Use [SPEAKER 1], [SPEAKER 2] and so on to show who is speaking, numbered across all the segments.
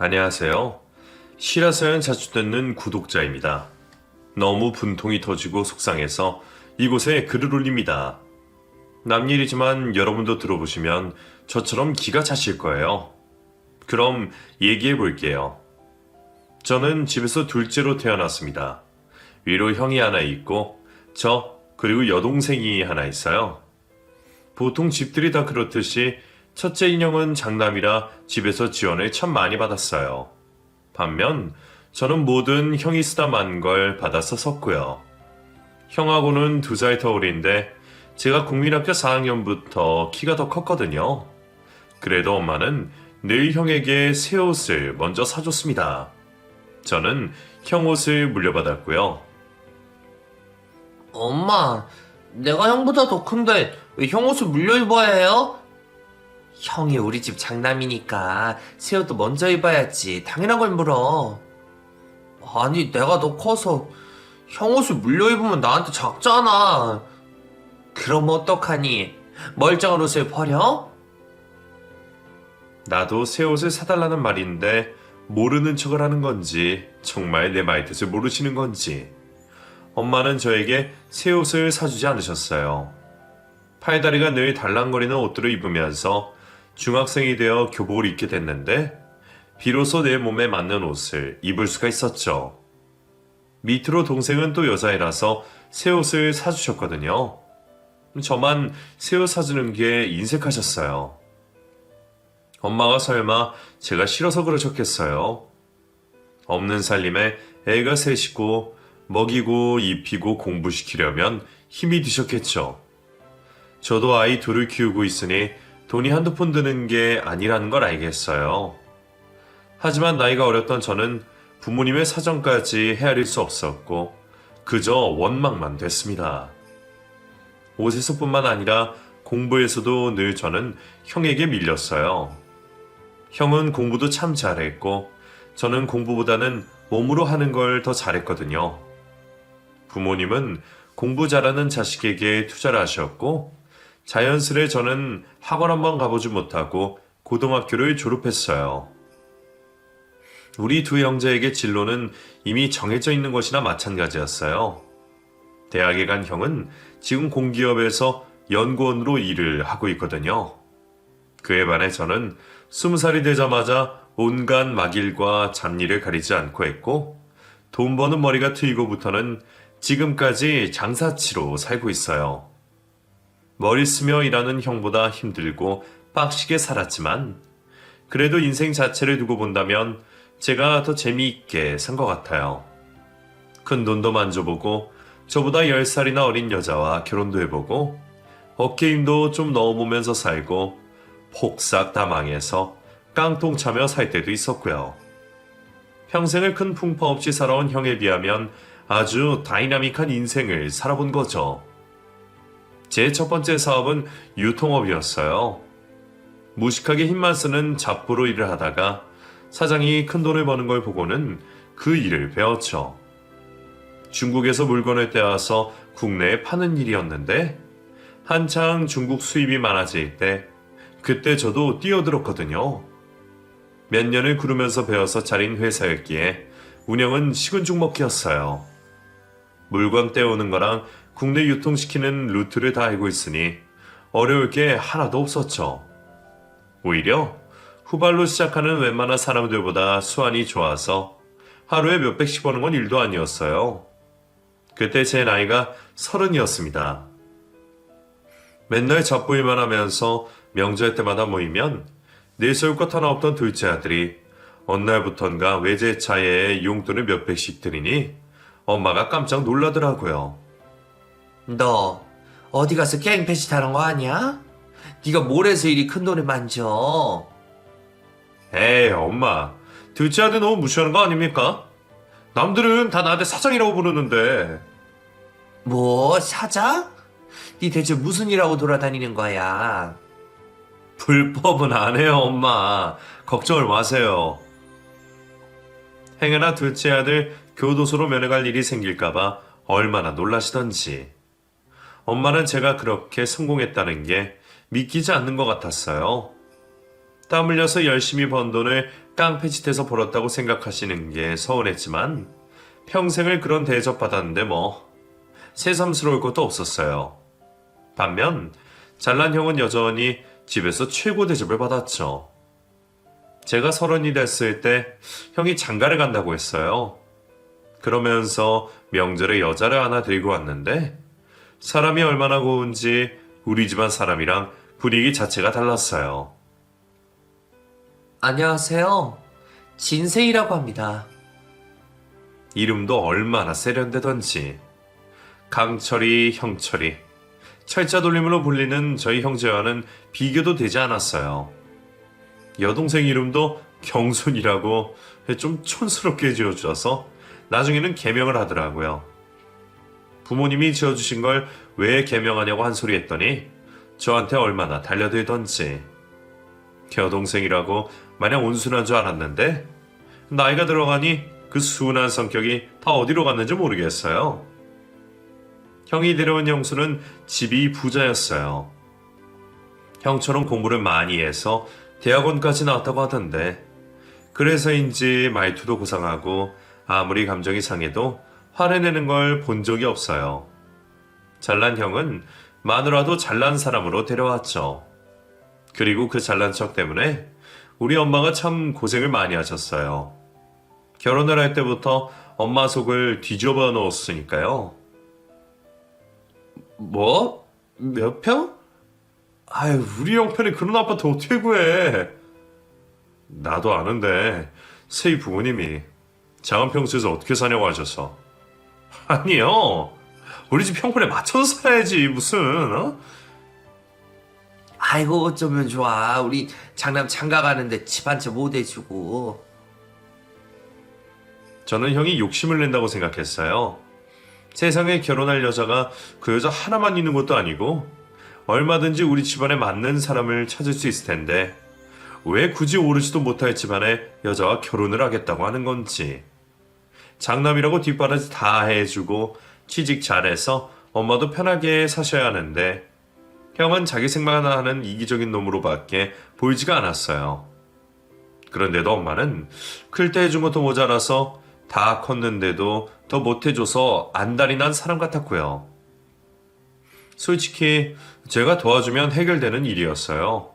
[SPEAKER 1] 안녕하세요. 시라사연 자주 듣는 구독자입니다. 너무 분통이 터지고 속상해서 이곳에 글을 올립니다. 남일이지만 여러분도 들어보시면 저처럼 기가 차실 거예요. 그럼 얘기해 볼게요. 저는 집에서 둘째로 태어났습니다. 위로 형이 하나 있고 그리고 여동생이 하나 있어요. 보통 집들이 다 그렇듯이 첫째 인형은 장남이라 집에서 지원을 참 많이 받았어요. 반면 저는 뭐든 형이 쓰다 만 걸 받아서 섰고요. 형하고는 2살 더 어린데 제가 국민학교 4학년부터 키가 더 컸거든요. 그래도 엄마는 늘 형에게 새 옷을 먼저 사줬습니다. 저는 형 옷을 물려받았고요.
[SPEAKER 2] 엄마, 내가 형보다 더 큰데 왜 형 옷을 물려 입어야 해요? 형이 우리 집 장남이니까 새 옷도 먼저 입어야지. 당연한 걸 물어. 아니, 내가 더 커서 형 옷을 물려 입으면 나한테 작잖아. 그럼 어떡하니? 멀쩡한 옷을 버려?
[SPEAKER 1] 나도 새 옷을 사달라는 말인데 모르는 척을 하는 건지 정말 내 말뜻을 모르시는 건지 엄마는 저에게 새 옷을 사주지 않으셨어요. 팔다리가 늘 달랑거리는 옷들을 입으면서 중학생이 되어 교복을 입게 됐는데 비로소 내 몸에 맞는 옷을 입을 수가 있었죠. 밑으로 동생은 또 여자애라서 새 옷을 사주셨거든요. 저만 새 옷 사주는 게 인색하셨어요. 엄마가 설마 제가 싫어서 그러셨겠어요. 없는 살림에 애가 셋이고 먹이고 입히고 공부시키려면 힘이 드셨겠죠. 저도 아이 둘을 키우고 있으니 돈이 한두 푼 드는 게 아니라는 걸 알겠어요. 하지만 나이가 어렸던 저는 부모님의 사정까지 헤아릴 수 없었고 그저 원망만 됐습니다. 옷에서뿐만 아니라 공부에서도 늘 저는 형에게 밀렸어요. 형은 공부도 참 잘했고 저는 공부보다는 몸으로 하는 걸 더 잘했거든요. 부모님은 공부 잘하는 자식에게 투자를 하셨고 자연스레 저는 학원 한번 가보지 못하고 고등학교를 졸업했어요. 우리 두 형제에게 진로는 이미 정해져 있는 것이나 마찬가지였어요. 대학에 간 형은 지금 공기업에서 연구원으로 일을 하고 있거든요. 그에 반해 저는 20살이 되자마자 온갖 막일과 잡일을 가리지 않고 했고 돈 버는 머리가 트이고부터는 지금까지 장사치로 살고 있어요. 머리 쓰며 일하는 형보다 힘들고 빡시게 살았지만 그래도 인생 자체를 두고 본다면 제가 더 재미있게 산 것 같아요. 큰 돈도 만져보고 저보다 10살이나 어린 여자와 결혼도 해보고 어깨 힘도 좀 넣어보면서 살고 폭삭 다 망해서 깡통 차며 살 때도 있었고요. 평생을 큰 풍파 없이 살아온 형에 비하면 아주 다이나믹한 인생을 살아본 거죠. 제 첫 번째 사업은 유통업이었어요. 무식하게 힘만 쓰는 잡부로 일을 하다가 사장이 큰 돈을 버는 걸 보고는 그 일을 배웠죠. 중국에서 물건을 떼와서 국내에 파는 일이었는데 한창 중국 수입이 많아질 때 그때 저도 뛰어들었거든요. 몇 년을 구르면서 배워서 차린 회사였기에 운영은 식은 죽 먹기였어요. 물건 떼오는 거랑 국내 유통시키는 루트를 다 알고 있으니 어려울 게 하나도 없었죠. 오히려 후발로 시작하는 웬만한 사람들보다 수완이 좋아서 하루에 몇백씩 버는 건 일도 아니었어요. 그때 제 나이가 30이었습니다. 맨날 잡부일만 하면서 명절 때마다 모이면 내세울 것 하나 없던 둘째 아들이 어느 날부턴가 외제차에 용돈을 몇백씩 드리니 엄마가 깜짝 놀라더라고요.
[SPEAKER 2] 너 어디 가서 게임 패시 타는 거 아니야? 네가 뭘 해서 이리 큰 돈을 만져?
[SPEAKER 1] 에이 엄마, 둘째 아들 너무 무시하는 거 아닙니까? 남들은 다 나한테 사장이라고 부르는데.
[SPEAKER 2] 뭐, 사장? 네 대체 무슨 일하고 돌아다니는 거야?
[SPEAKER 1] 불법은 안 해요 엄마. 걱정을 마세요. 행여나 둘째 아들 교도소로 면회갈 일이 생길까봐 얼마나 놀라시던지. 엄마는 제가 그렇게 성공했다는 게 믿기지 않는 것 같았어요. 땀 흘려서 열심히 번 돈을 깡패짓해서 벌었다고 생각하시는 게 서운했지만 평생을 그런 대접받았는데 뭐 새삼스러울 것도 없었어요. 반면 잘난 형은 여전히 집에서 최고 대접을 받았죠. 제가 30이 됐을 때 형이 장가를 간다고 했어요. 그러면서 명절에 여자를 하나 들고 왔는데 사람이 얼마나 고운지 우리 집안 사람이랑 분위기 자체가 달랐어요.
[SPEAKER 2] 안녕하세요. 진세이라고 합니다.
[SPEAKER 1] 이름도 얼마나 세련되던지. 강철이, 형철이. 철자 돌림으로 불리는 저희 형제와는 비교도 되지 않았어요. 여동생 이름도 경순이라고 좀 촌스럽게 지어주셔서 나중에는 개명을 하더라고요. 부모님이 지어주신 걸 왜 개명하냐고 한 소리 했더니 저한테 얼마나 달려들던지. 여동생이라고 마냥 온순한 줄 알았는데 나이가 들어가니 그 순한 성격이 다 어디로 갔는지 모르겠어요. 형이 데려온 형수는 집이 부자였어요. 형처럼 공부를 많이 해서 대학원까지 나왔다고 하던데 그래서인지 말투도 고상하고 아무리 감정이 상해도 화를 내는 걸 본 적이 없어요. 잘난 형은 마누라도 잘난 사람으로 데려왔죠. 그리고 그 잘난 척 때문에 우리 엄마가 참 고생을 많이 하셨어요. 결혼을 할 때부터 엄마 속을 뒤집어 놓았으니까요.
[SPEAKER 2] 뭐? 몇 평?
[SPEAKER 1] 아유, 우리 형편에 그런 아파트 어떻게 구해? 나도 아는데 세희 부모님이 장안평수에서 어떻게 사냐고 하셔서. 아니요. 우리 집 형편에 맞춰서 살아야지 무슨 어?
[SPEAKER 2] 아이고 어쩌면 좋아. 우리 장남 장가 가는데 집 한 채 못 해주고.
[SPEAKER 1] 저는 형이 욕심을 낸다고 생각했어요. 세상에 결혼할 여자가 그 여자 하나만 있는 것도 아니고 얼마든지 우리 집안에 맞는 사람을 찾을 수 있을 텐데 왜 굳이 오르지도 못할 집안에 여자와 결혼을 하겠다고 하는 건지. 장남이라고 뒷바라지 다 해주고 취직 잘해서 엄마도 편하게 사셔야 하는데 형은 자기 생각만 하는 이기적인 놈으로밖에 보이지가 않았어요. 그런데도 엄마는 클 때 해준 것도 모자라서 다 컸는데도 더 못해줘서 안달이 난 사람 같았고요. 솔직히 제가 도와주면 해결되는 일이었어요.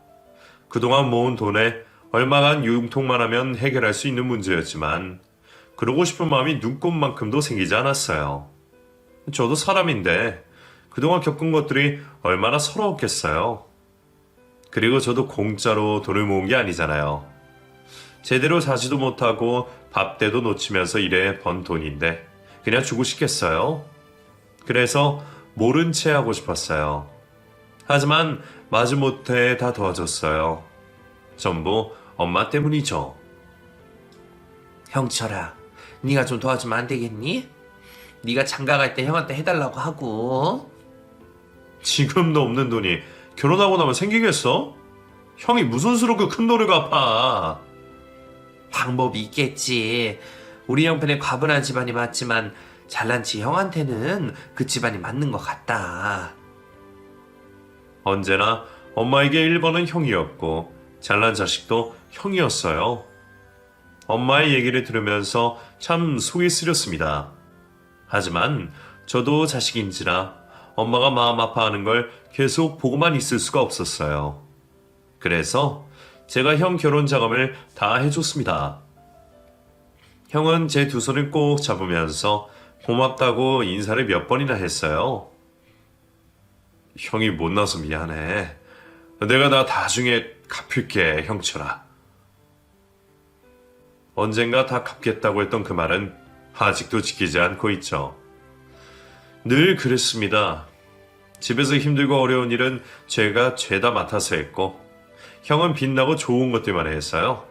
[SPEAKER 1] 그동안 모은 돈에 얼마간 융통만 하면 해결할 수 있는 문제였지만 그러고 싶은 마음이 눈꼽만큼도 생기지 않았어요. 저도 사람인데 그동안 겪은 것들이 얼마나 서러웠겠어요. 그리고 저도 공짜로 돈을 모은 게 아니잖아요. 제대로 자지도 못하고 밥때도 놓치면서 일해 번 돈인데 그냥 주고 싶겠어요? 그래서 모른 채 하고 싶었어요. 하지만 마지못해 다 도와줬어요. 전부 엄마 때문이죠.
[SPEAKER 2] 형철아, 네가 좀 도와주면 안 되겠니? 네가 장가 갈 때 형한테 해달라고 하고.
[SPEAKER 1] 지금도 없는 돈이 결혼하고 나면 생기겠어? 형이 무슨 수로 그 큰 돈을 갚아?
[SPEAKER 2] 방법이 있겠지. 우리 형편에 과분한 집안이 맞지만 잘난 지 형한테는 그 집안이 맞는 것 같다.
[SPEAKER 1] 언제나 엄마에게 1번은 형이었고 잘난 자식도 형이었어요. 엄마의 얘기를 들으면서 참 속이 쓰렸습니다. 하지만 저도 자식인지라 엄마가 마음 아파하는 걸 계속 보고만 있을 수가 없었어요. 그래서 제가 형 결혼 자금을 다 해줬습니다. 형은 제 두 손을 꼭 잡으면서 고맙다고 인사를 몇 번이나 했어요. 형이 못나서 미안해. 내가 나 나중에 갚을게, 형철아. 언젠가 다 갚겠다고 했던 그 말은 아직도 지키지 않고 있죠. 늘 그랬습니다. 집에서 힘들고 어려운 일은 제가 죄다 맡아서 했고 형은 빛나고 좋은 것들만 했어요.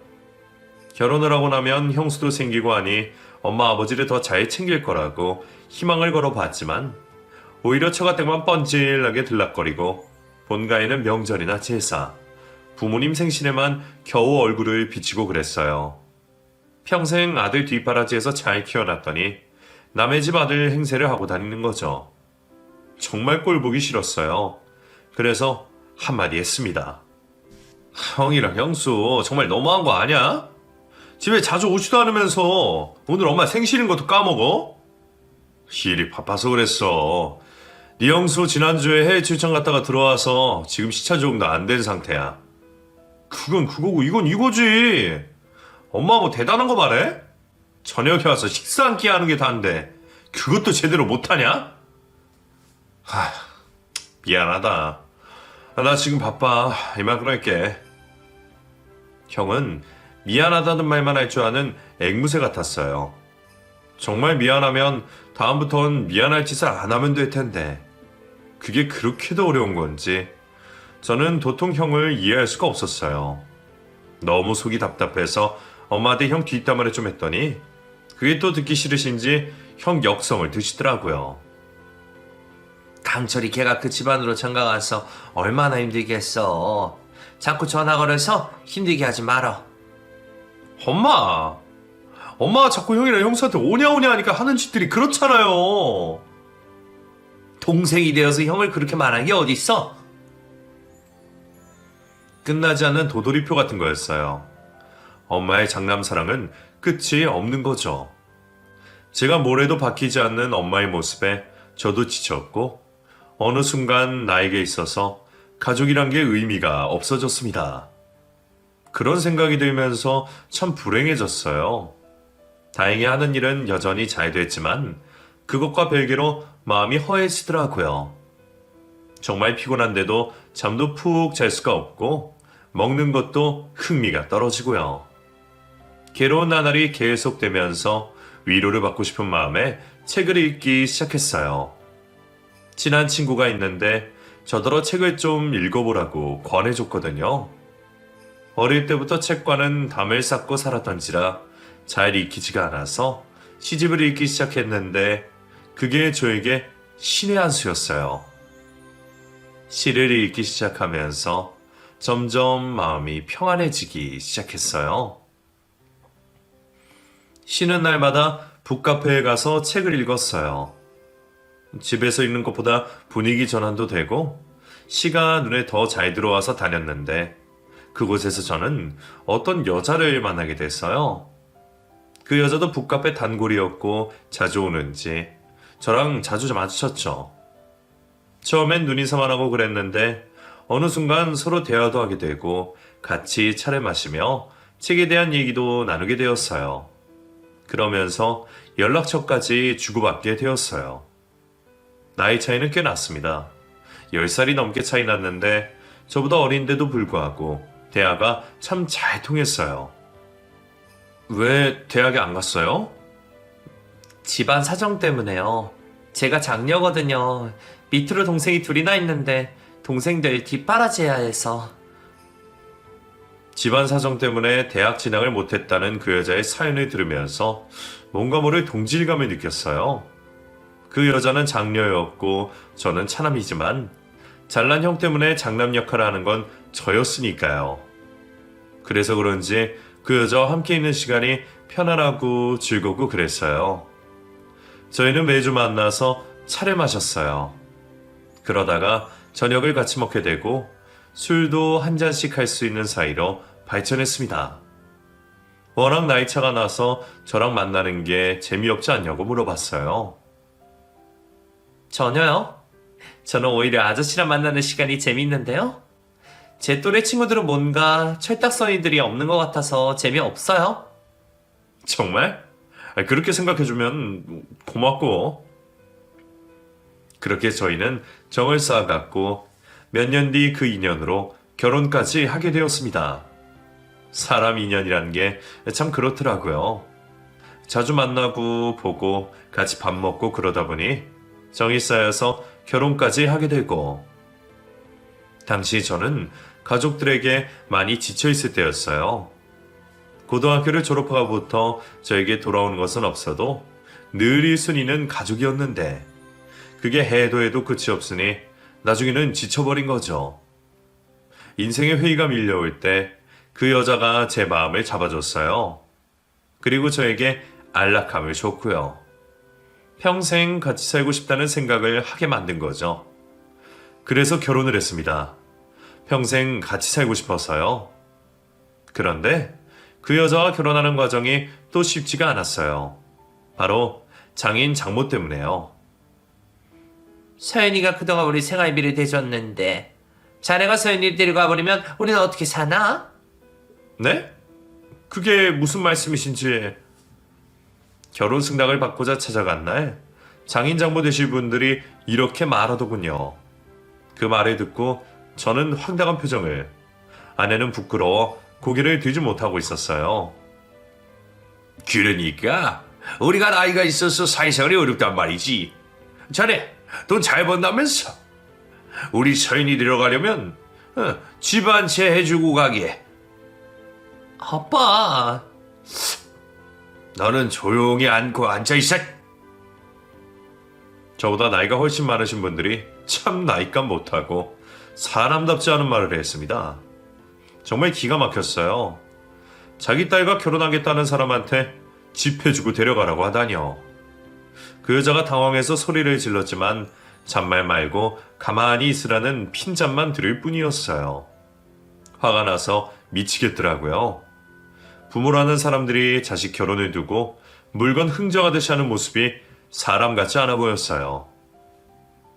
[SPEAKER 1] 결혼을 하고 나면 형수도 생기고 하니 엄마 아버지를 더 잘 챙길 거라고 희망을 걸어봤지만 오히려 처가댁만 뻔질나게 들락거리고 본가에는 명절이나 제사, 부모님 생신에만 겨우 얼굴을 비치고 그랬어요. 평생 아들 뒷바라지에서 잘 키워놨더니 남의 집 아들 행세를 하고 다니는 거죠. 정말 꼴보기 싫었어요. 그래서 한마디 했습니다. 형이랑 형수 정말 너무한 거 아니야? 집에 자주 오지도 않으면서 오늘 엄마 생신인 것도 까먹어? 일이 바빠서 그랬어. 네 형수 지난주에 해외 출장 갔다가 들어와서 지금 시차 적응도 안 된 상태야. 그건 그거고 이건 이거지. 엄마 뭐 대단한 거 말해? 저녁에 와서 식사 한 끼 하는 게 다인데 그것도 제대로 못하냐? 하, 미안하다. 나 지금 바빠. 이만 끊을게. 형은 미안하다는 말만 할 줄 아는 앵무새 같았어요. 정말 미안하면 다음부턴 미안할 짓을 안 하면 될 텐데 그게 그렇게도 어려운 건지 저는 도통 형을 이해할 수가 없었어요. 너무 속이 답답해서 엄마한테 형 뒷담화를 좀 했더니 그게 또 듣기 싫으신지 형 역성을 드시더라고요.
[SPEAKER 2] 강철이 걔가 그 집안으로 장가가서 얼마나 힘들겠어. 자꾸 전화 걸어서 힘들게 하지 말어.
[SPEAKER 1] 엄마가 자꾸 형이랑 형수한테 오냐오냐 하니까 하는 짓들이 그렇잖아요.
[SPEAKER 2] 동생이 되어서 형을 그렇게 말한 게 어딨어?
[SPEAKER 1] 끝나지 않는 도돌이표 같은 거였어요. 엄마의 장남사랑은 끝이 없는 거죠. 제가 뭘 해도 바뀌지 않는 엄마의 모습에 저도 지쳤고 어느 순간 나에게 있어서 가족이란 게 의미가 없어졌습니다. 그런 생각이 들면서 참 불행해졌어요. 다행히 하는 일은 여전히 잘 됐지만 그것과 별개로 마음이 허해지더라고요. 정말 피곤한데도 잠도 푹 잘 수가 없고 먹는 것도 흥미가 떨어지고요. 괴로운 나날이 계속되면서 위로를 받고 싶은 마음에 책을 읽기 시작했어요. 친한 친구가 있는데 저더러 책을 좀 읽어보라고 권해줬거든요. 어릴 때부터 책과는 담을 쌓고 살았던지라 잘 읽히지가 않아서 시집을 읽기 시작했는데 그게 저에게 신의 한 수였어요. 시를 읽기 시작하면서 점점 마음이 평안해지기 시작했어요. 쉬는 날마다 북카페에 가서 책을 읽었어요. 집에서 읽는 것보다 분위기 전환도 되고 시가 눈에 더 잘 들어와서 다녔는데 그곳에서 저는 어떤 여자를 만나게 됐어요. 그 여자도 북카페 단골이었고 자주 오는지 저랑 자주 마주쳤죠. 처음엔 눈인사만 하고 그랬는데 어느 순간 서로 대화도 하게 되고 같이 차를 마시며 책에 대한 얘기도 나누게 되었어요. 그러면서 연락처까지 주고받게 되었어요. 나이 차이는 꽤 났습니다. 10살이 넘게 차이 났는데 저보다 어린데도 불구하고 대화가 참 잘 통했어요. 왜 대학에 안 갔어요?
[SPEAKER 2] 집안 사정 때문에요. 제가 장녀거든요. 밑으로 동생이 둘이나 있는데 동생들 뒷바라지해야 해서.
[SPEAKER 1] 집안 사정 때문에 대학 진학을 못했다는 그 여자의 사연을 들으면서 뭔가 모를 동질감을 느꼈어요. 그 여자는 장녀였고 저는 차남이지만 잘난 형 때문에 장남 역할을 하는 건 저였으니까요. 그래서 그런지 그 여자와 함께 있는 시간이 편안하고 즐겁고 그랬어요. 저희는 매주 만나서 차를 마셨어요. 그러다가 저녁을 같이 먹게 되고 술도 한 잔씩 할 수 있는 사이로 발전했습니다. 워낙 나이 차가 나서 저랑 만나는 게 재미없지 않냐고 물어봤어요.
[SPEAKER 2] 전혀요. 저는 오히려 아저씨랑 만나는 시간이 재밌는데요. 제 또래 친구들은 뭔가 철딱서니들이 없는 것 같아서 재미없어요.
[SPEAKER 1] 정말? 그렇게 생각해주면 고맙고. 그렇게 저희는 정을 쌓아갔고 몇 년 뒤 그 인연으로 결혼까지 하게 되었습니다. 사람 인연이란 게 참 그렇더라고요. 자주 만나고 보고 같이 밥 먹고 그러다 보니 정이 쌓여서 결혼까지 하게 되고 당시 저는 가족들에게 많이 지쳐있을 때였어요. 고등학교를 졸업하고부터 저에게 돌아오는 것은 없어도 늘 1순위는 가족이었는데 그게 해도 해도 끝이 없으니 나중에는 지쳐버린 거죠. 인생의 회의가 밀려올 때 그 여자가 제 마음을 잡아줬어요. 그리고 저에게 안락함을 줬고요. 평생 같이 살고 싶다는 생각을 하게 만든 거죠. 그래서 결혼을 했습니다. 평생 같이 살고 싶어서요. 그런데 그 여자와 결혼하는 과정이 또 쉽지가 않았어요. 바로 장인 장모 때문에요.
[SPEAKER 2] 서연이가 그동안 우리 생활비를 대줬는데 자네가 서연이를 데리고 와버리면 우리는 어떻게 사나?
[SPEAKER 1] 네? 그게 무슨 말씀이신지. 결혼 승낙을 받고자 찾아간 날 장인 장모 되실 분들이 이렇게 말하더군요. 그 말을 듣고 저는 황당한 표정을, 아내는 부끄러워 고개를 들지 못하고 있었어요.
[SPEAKER 3] 그러니까 우리가 나이가 있어서 사회생활이 어렵단 말이지. 자네 돈 잘 번다면서. 우리 서연이 데려가려면 집 한 채 해주고 가게.
[SPEAKER 2] 아빠,
[SPEAKER 3] 너는 조용히 앉고 앉아있어.
[SPEAKER 1] 저보다 나이가 훨씬 많으신 분들이 참 나이감 못하고 사람답지 않은 말을 했습니다. 정말 기가 막혔어요. 자기 딸과 결혼하겠다는 사람한테 집 해주고 데려가라고 하다니요. 그 여자가 당황해서 소리를 질렀지만 잔말 말고 가만히 있으라는 핀잔만 들을 뿐이었어요. 화가 나서 미치겠더라고요. 부모라는 사람들이 자식 결혼을 두고 물건 흥정하듯이 하는 모습이 사람 같지 않아 보였어요.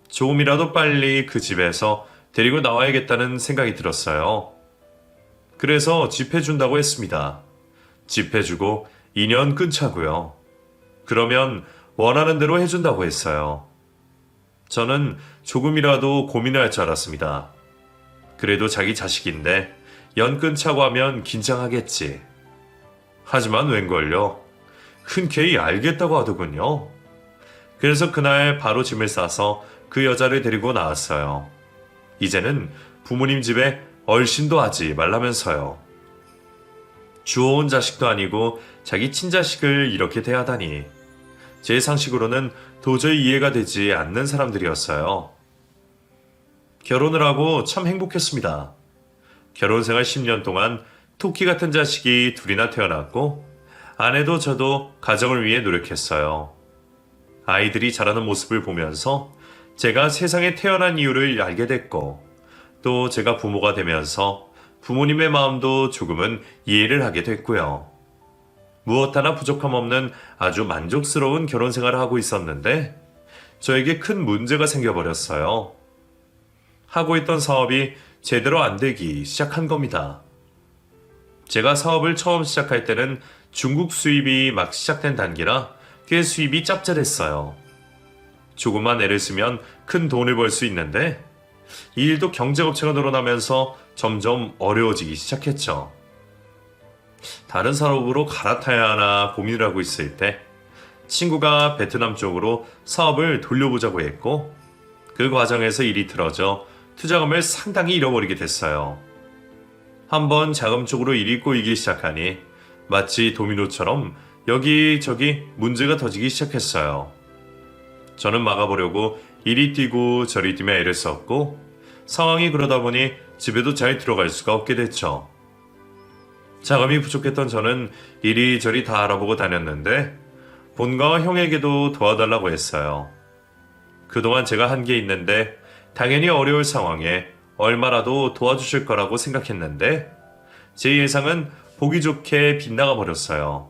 [SPEAKER 1] 조금이라도 빨리 그 집에서 데리고 나와야겠다는 생각이 들었어요. 그래서 집 해준다고 했습니다. 집 해주고 2년 끊자고요. 그러면 원하는 대로 해준다고 했어요. 저는 조금이라도 고민을 할 줄 알았습니다. 그래도 자기 자식인데 연 끊자고 하면 긴장하겠지. 하지만 웬걸요. 흔쾌히 알겠다고 하더군요. 그래서 그날 바로 짐을 싸서 그 여자를 데리고 나왔어요. 이제는 부모님 집에 얼씬도 하지 말라면서요. 주워온 자식도 아니고 자기 친자식을 이렇게 대하다니. 제 상식으로는 도저히 이해가 되지 않는 사람들이었어요. 결혼을 하고 참 행복했습니다. 결혼 생활 10년 동안 토끼 같은 자식이 둘이나 태어났고 아내도 저도 가정을 위해 노력했어요. 아이들이 자라는 모습을 보면서 제가 세상에 태어난 이유를 알게 됐고 또 제가 부모가 되면서 부모님의 마음도 조금은 이해를 하게 됐고요. 무엇 하나 부족함 없는 아주 만족스러운 결혼 생활을 하고 있었는데 저에게 큰 문제가 생겨버렸어요. 하고 있던 사업이 제대로 안 되기 시작한 겁니다. 제가 사업을 처음 시작할 때는 중국 수입이 막 시작된 단계라 꽤 수입이 짭짤했어요. 조금만 애를 쓰면 큰 돈을 벌 수 있는데 이 일도 경쟁업체가 늘어나면서 점점 어려워지기 시작했죠. 다른 산업으로 갈아타야 하나 고민을 하고 있을 때 친구가 베트남 쪽으로 사업을 돌려보자고 했고 그 과정에서 일이 틀어져 투자금을 상당히 잃어버리게 됐어요. 한번 자금 쪽으로 일이 꼬이기 시작하니 마치 도미노처럼 여기저기 문제가 터지기 시작했어요. 저는 막아보려고 이리 뛰고 저리 뛰며 애를 썼고 상황이 그러다 보니 집에도 잘 들어갈 수가 없게 됐죠. 자금이 부족했던 저는 이리저리 다 알아보고 다녔는데 본가와 형에게도 도와달라고 했어요. 그동안 제가 한 게 있는데 당연히 어려울 상황에 얼마라도 도와주실 거라고 생각했는데 제 예상은 보기 좋게 빗나가 버렸어요.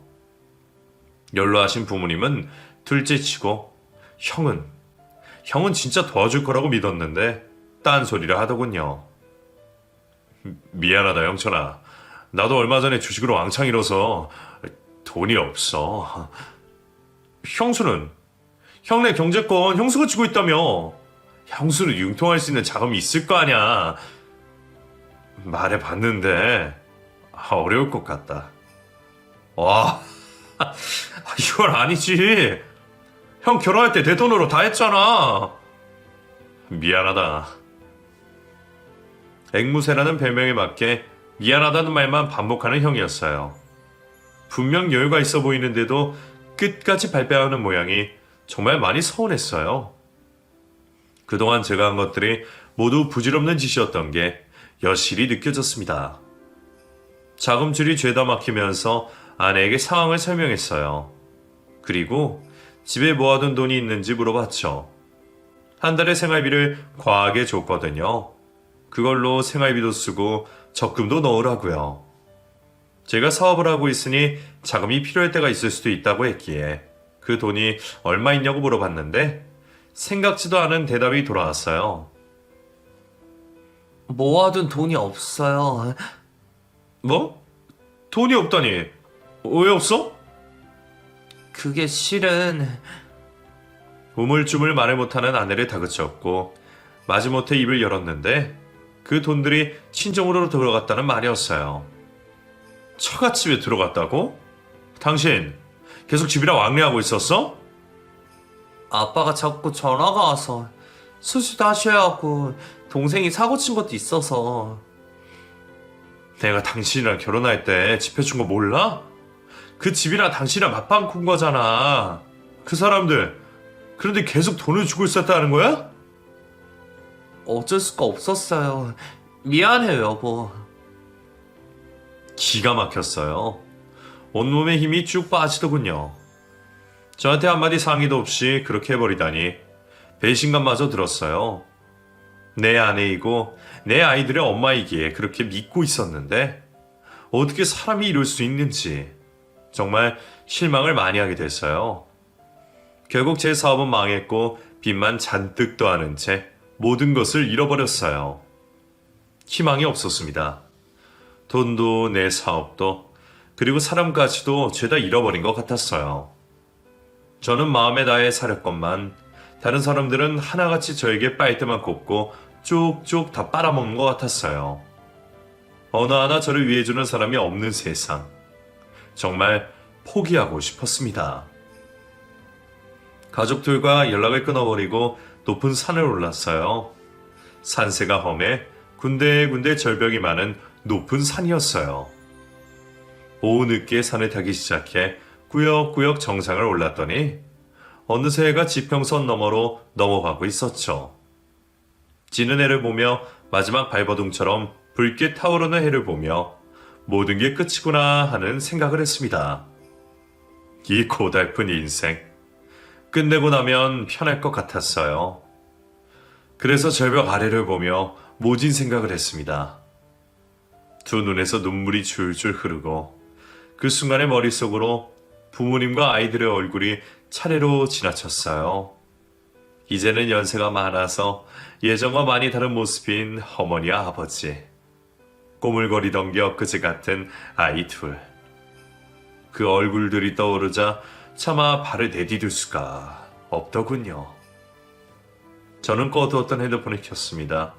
[SPEAKER 1] 연로하신 부모님은 둘째치고 형은 진짜 도와줄 거라고 믿었는데 딴소리를 하더군요. 미안하다 영천아. 나도 얼마 전에 주식으로 왕창 잃어서 돈이 없어. 형수는? 형네 경제권 형수가 쥐고 있다며. 형수는 융통할 수 있는 자금이 있을 거 아냐. 말해봤는데 어려울 것 같다. 와, 이건 아니지. 형 결혼할 때 내 돈으로 다 했잖아. 미안하다. 앵무새라는 별명에 맞게 미안하다는 말만 반복하는 형이었어요. 분명 여유가 있어 보이는데도 끝까지 발뺌하는 모양이 정말 많이 서운했어요. 그동안 제가 한 것들이 모두 부질없는 짓이었던 게 여실히 느껴졌습니다. 자금줄이 죄다 막히면서 아내에게 상황을 설명했어요. 그리고 집에 모아둔 돈이 있는지 물어봤죠. 한 달의 생활비를 과하게 줬거든요. 그걸로 생활비도 쓰고 적금도 넣으라고요. 제가 사업을 하고 있으니 자금이 필요할 때가 있을 수도 있다고 했기에 그 돈이 얼마 있냐고 물어봤는데 생각지도 않은 대답이 돌아왔어요.
[SPEAKER 2] 모아둔 돈이 없어요.
[SPEAKER 1] 뭐? 돈이 없다니? 왜 없어?
[SPEAKER 2] 그게 실은
[SPEAKER 1] 우물쭈물 말을 못하는 아내를 다그쳤고 마지못해 입을 열었는데 그 돈들이 친정으로 들어갔다는 말이었어요. 처갓집에 들어갔다고? 당신 계속 집이랑 왕래하고 있었어?
[SPEAKER 2] 아빠가 자꾸 전화가 와서 수술도 하셔야 하고 동생이 사고 친 것도 있어서.
[SPEAKER 1] 내가 당신이랑 결혼할 때 집 해준 거 몰라? 그 집이랑 당신이랑 맞방 꾼 거잖아. 그 사람들 그런데 계속 돈을 주고 있었다는 거야?
[SPEAKER 2] 어쩔 수가 없었어요. 미안해요, 여보.
[SPEAKER 1] 기가 막혔어요. 온몸에 힘이 쭉 빠지더군요. 저한테 한마디 상의도 없이 그렇게 해버리다니 배신감마저 들었어요. 내 아내이고 내 아이들의 엄마이기에 그렇게 믿고 있었는데 어떻게 사람이 이럴 수 있는지 정말 실망을 많이 하게 됐어요. 결국 제 사업은 망했고 빚만 잔뜩 더하는 채 모든 것을 잃어버렸어요. 희망이 없었습니다. 돈도 내 사업도 그리고 사람까지도 죄다 잃어버린 것 같았어요. 저는 마음에 다해 살았건만 다른 사람들은 하나같이 저에게 빨대만 꽂고 쭉쭉 다 빨아먹는 것 같았어요. 어느 하나 저를 위해주는 사람이 없는 세상. 정말 포기하고 싶었습니다. 가족들과 연락을 끊어버리고 높은 산을 올랐어요. 산세가 험해 군데군데 절벽이 많은 높은 산이었어요. 오후 늦게 산을 타기 시작해 꾸역꾸역 정상을 올랐더니 어느새 해가 지평선 너머로 넘어가고 있었죠. 지는 해를 보며 마지막 발버둥처럼 붉게 타오르는 해를 보며 모든 게 끝이구나 하는 생각을 했습니다. 이 고달픈 인생 끝내고 나면 편할 것 같았어요. 그래서 절벽 아래를 보며 모진 생각을 했습니다. 두 눈에서 눈물이 줄줄 흐르고 그 순간에 머릿속으로 부모님과 아이들의 얼굴이 차례로 지나쳤어요. 이제는 연세가 많아서 예전과 많이 다른 모습인 어머니와 아버지. 꼬물거리던 게 엊그제 같은 아이 둘. 그 얼굴들이 떠오르자 차마 발을 내디딜 수가 없더군요. 저는 꺼두었던 핸드폰을 켰습니다.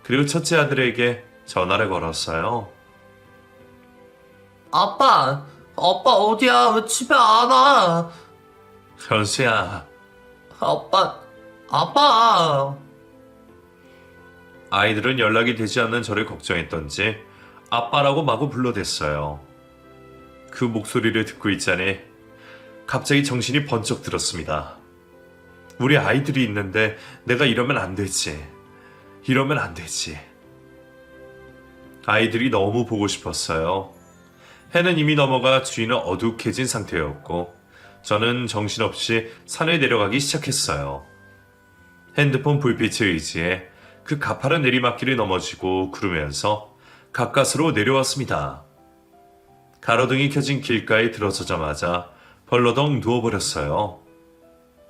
[SPEAKER 1] 그리고 첫째 아들에게 전화를 걸었어요.
[SPEAKER 2] 아빠 어디야? 왜 집에 안 와?
[SPEAKER 1] 현수야,
[SPEAKER 2] 아빠.
[SPEAKER 1] 아이들은 연락이 되지 않는 저를 걱정했던지 아빠라고 마구 불러댔어요. 그 목소리를 듣고 있자니 갑자기 정신이 번쩍 들었습니다. 우리 아이들이 있는데 내가 이러면 안 되지. 이러면 안 되지. 아이들이 너무 보고 싶었어요. 해는 이미 넘어가 주위는 어둑해진 상태였고 저는 정신없이 산을 내려가기 시작했어요. 핸드폰 불빛에 의지해 그 가파른 내리막길을 넘어지고 구르면서 가까스로 내려왔습니다. 가로등이 켜진 길가에 들어서자마자 벌러덩 누워버렸어요.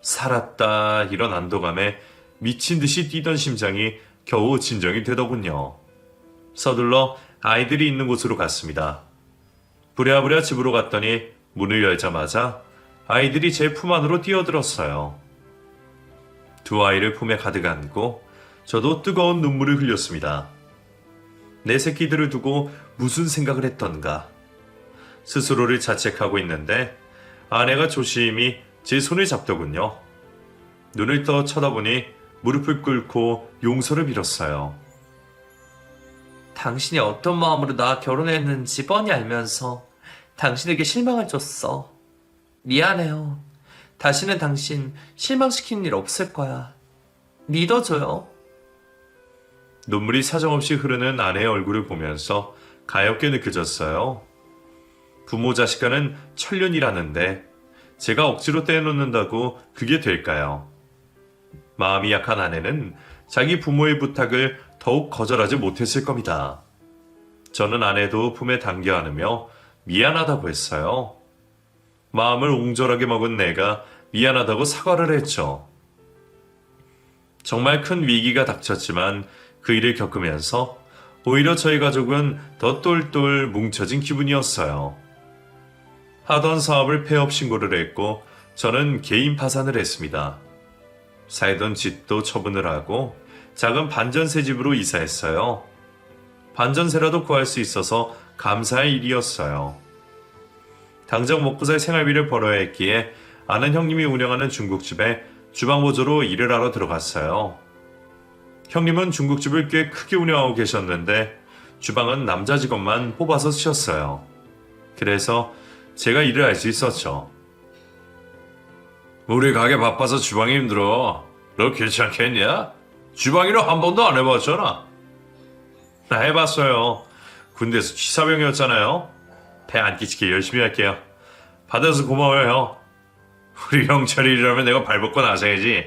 [SPEAKER 1] 살았다 이런 안도감에 미친 듯이 뛰던 심장이 겨우 진정이 되더군요. 서둘러 아이들이 있는 곳으로 갔습니다. 부랴부랴 집으로 갔더니 문을 열자마자 아이들이 제 품 안으로 뛰어들었어요. 두 아이를 품에 가득 안고 저도 뜨거운 눈물을 흘렸습니다. 내 새끼들을 두고 무슨 생각을 했던가. 스스로를 자책하고 있는데 아내가 조심히 제 손을 잡더군요. 눈을 떠 쳐다보니 무릎을 꿇고 용서를 빌었어요.
[SPEAKER 2] 당신이 어떤 마음으로 나 결혼했는지 뻔히 알면서 당신에게 실망을 줬어. 미안해요. 다시는 당신 실망시키는 일 없을 거야. 믿어줘요.
[SPEAKER 1] 눈물이 사정없이 흐르는 아내의 얼굴을 보면서 가엾게 느껴졌어요. 부모 자식 간은 천륜이라는데 제가 억지로 떼놓는다고 그게 될까요? 마음이 약한 아내는 자기 부모의 부탁을 더욱 거절하지 못했을 겁니다. 저는 아내도 품에 당겨 안으며 미안하다고 했어요. 마음을 옹졸하게 먹은 내가 미안하다고 사과를 했죠. 정말 큰 위기가 닥쳤지만 그 일을 겪으면서 오히려 저희 가족은 더 똘똘 뭉쳐진 기분이었어요. 하던 사업을 폐업 신고를 했고 저는 개인 파산을 했습니다. 살던 집도 처분을 하고 작은 반전세 집으로 이사했어요. 반전세라도 구할 수 있어서 감사할 일이었어요. 당장 먹고 살 생활비를 벌어야 했기에 아는 형님이 운영하는 중국집에 주방보조로 일을 하러 들어갔어요. 형님은 중국집을 꽤 크게 운영하고 계셨는데 주방은 남자 직원만 뽑아서 쓰셨어요. 그래서 제가 일을 할 수 있었죠.
[SPEAKER 3] 우리 가게 바빠서 주방이 힘들어. 너 괜찮겠냐? 주방일을 한 번도 안 해봤잖아.
[SPEAKER 1] 나 해봤어요. 군대에서 취사병이었잖아요. 배 안 끼치게 열심히 할게요. 받아서 고마워요, 형.
[SPEAKER 3] 우리 형철이 일하면 내가 발벗고 나서야지.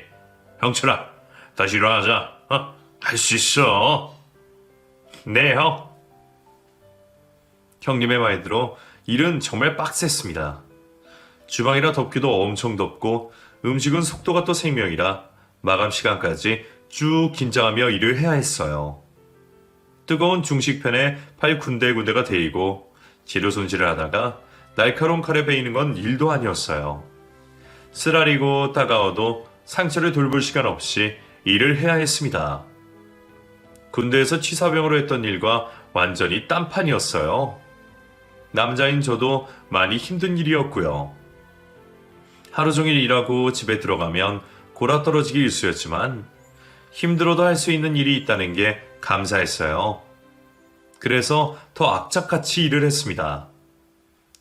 [SPEAKER 3] 형철아, 다시 일어나자. 할 수 있어.
[SPEAKER 1] 네, 형. 형님의 말대로 일은 정말 빡셌습니다. 주방이라 덥기도 엄청 덥고 음식은 속도가 또 생명이라 마감 시간까지 쭉 긴장하며 일을 해야 했어요. 뜨거운 중식팬에 팔 군데군데가 데이고 재료 손질을 하다가 날카로운 칼에 베이는 건 일도 아니었어요. 쓰라리고 따가워도 상처를 돌볼 시간 없이 일을 해야 했습니다. 군대에서 취사병으로 했던 일과 완전히 딴판이었어요. 남자인 저도 많이 힘든 일이었고요. 하루 종일 일하고 집에 들어가면 골아떨어지기 일쑤였지만 힘들어도 할 수 있는 일이 있다는 게 감사했어요. 그래서 더 악착같이 일을 했습니다.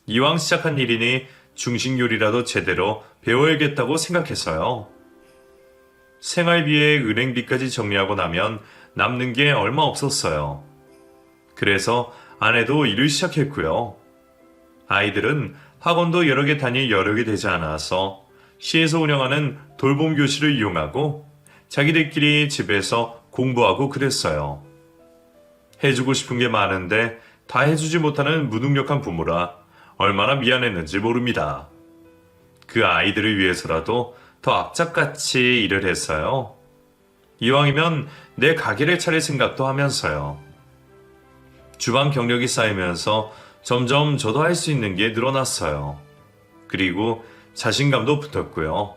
[SPEAKER 1] 이왕 시작한 일이니 중식 요리라도 제대로 배워야겠다고 생각했어요. 생활비에 은행비까지 정리하고 나면 남는 게 얼마 없었어요. 그래서 아내도 일을 시작했고요. 아이들은 학원도 여러 개 다닐 여력이 되지 않아서 시에서 운영하는 돌봄 교실을 이용하고 자기들끼리 집에서 공부하고 그랬어요. 해주고 싶은 게 많은데 다 해주지 못하는 무능력한 부모라 얼마나 미안했는지 모릅니다. 그 아이들을 위해서라도 더 악착같이 일을 했어요. 이왕이면 내 가게를 차릴 생각도 하면서요. 주방 경력이 쌓이면서 점점 저도 할 수 있는 게 늘어났어요. 그리고 자신감도 붙었고요.